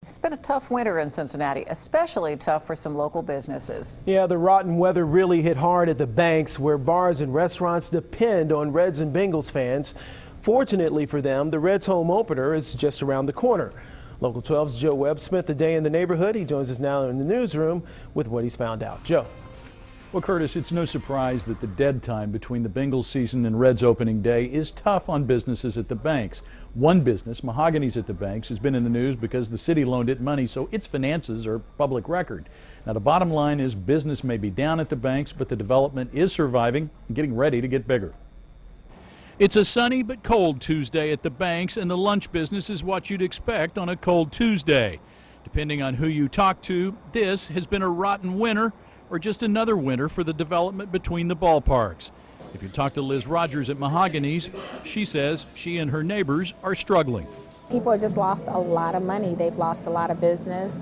It's been a tough winter in Cincinnati, especially tough for some local businesses. Yeah, the rotten weather really hit hard at the Banks, where bars and restaurants depend on Reds and Bengals fans. Fortunately for them, the Reds home opener is just around the corner. Local 12's Joe Webb spent the day in the neighborhood. He joins us now in the newsroom with what he's found out. Joe. Well, Curtis, it's no surprise that the dead time between the Bengals season and Reds opening day is tough on businesses at the Banks. One business, Mahogany's at the Banks, has been in the news because the city loaned it money, so its finances are public record. Now, the bottom line is business may be down at the Banks, but the development is surviving and getting ready to get bigger. It's a sunny but cold Tuesday at the Banks, and the lunch business is what you'd expect on a cold Tuesday. Depending on who you talk to, this has been a rotten winter or just another winter for the development between the ballparks. If you talk to Liz Rogers at Mahogany's, she says she and her neighbors are struggling. People have just lost a lot of money. They've lost a lot of business.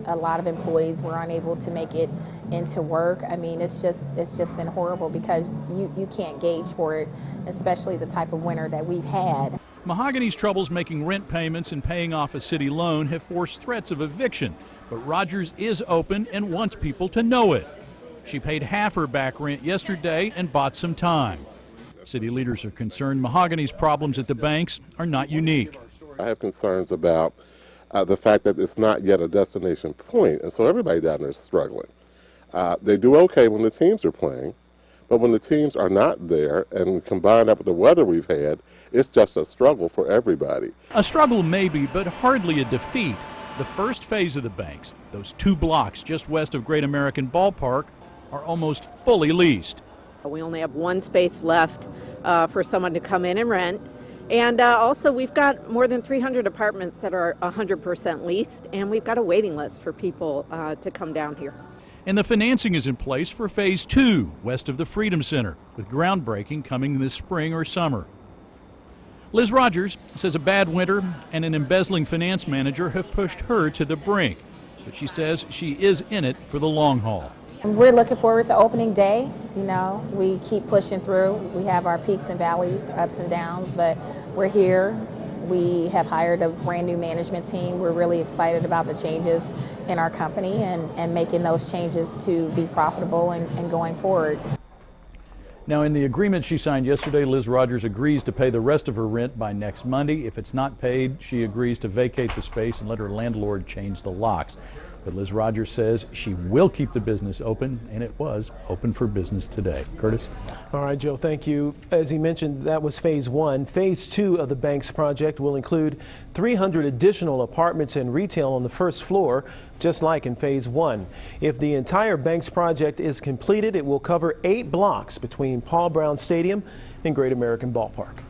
A lot of employees were unable to make it into work. I mean, it's just been horrible because you can't gauge for it, especially the type of winter that we've had. Mahogany's troubles making rent payments and paying off a city loan have forced threats of eviction, but Rogers is open and wants people to know it. She paid half her back rent yesterday and bought some time. City leaders are concerned Mahogany's problems at the Banks are not unique. I have concerns about the fact that it's not yet a destination point, and so everybody down there is struggling. They do okay when the teams are playing, but when the teams are not there and combined up with the weather we've had, it's just a struggle for everybody. A struggle maybe, but hardly a defeat. The first phase of the Banks, those 2 blocks just west of Great American Ballpark, are almost fully leased. We only have 1 space left for someone to come in and rent. And also we've got more than 300 apartments that are 100% leased, and we've got a waiting list for people to come down here. And the financing is in place for phase 2 west of the Freedom Center, with groundbreaking coming this spring or summer. Liz Rogers says a bad winter and an embezzling finance manager have pushed her to the brink, but she says she is in it for the long haul. We're looking forward to opening day. You know, we keep pushing through. We have our peaks and valleys, ups and downs, but we're here. We have hired a brand new management team. We're really excited about the changes in our company and making those changes to be profitable and going forward. Now, in the agreement she signed yesterday, Liz Rogers agrees to pay the rest of her rent by next Monday. If it's not paid, she agrees to vacate the space and let her landlord change the locks. But Liz Rogers says she will keep the business open, and it was open for business today. Curtis? All right, Joe, thank you. As he mentioned, that was phase 1. Phase 2 of the Banks project will include 300 additional apartments and retail on the first floor, just like in phase 1. If the entire Banks project is completed, it will cover 8 blocks between Paul Brown Stadium and Great American Ballpark.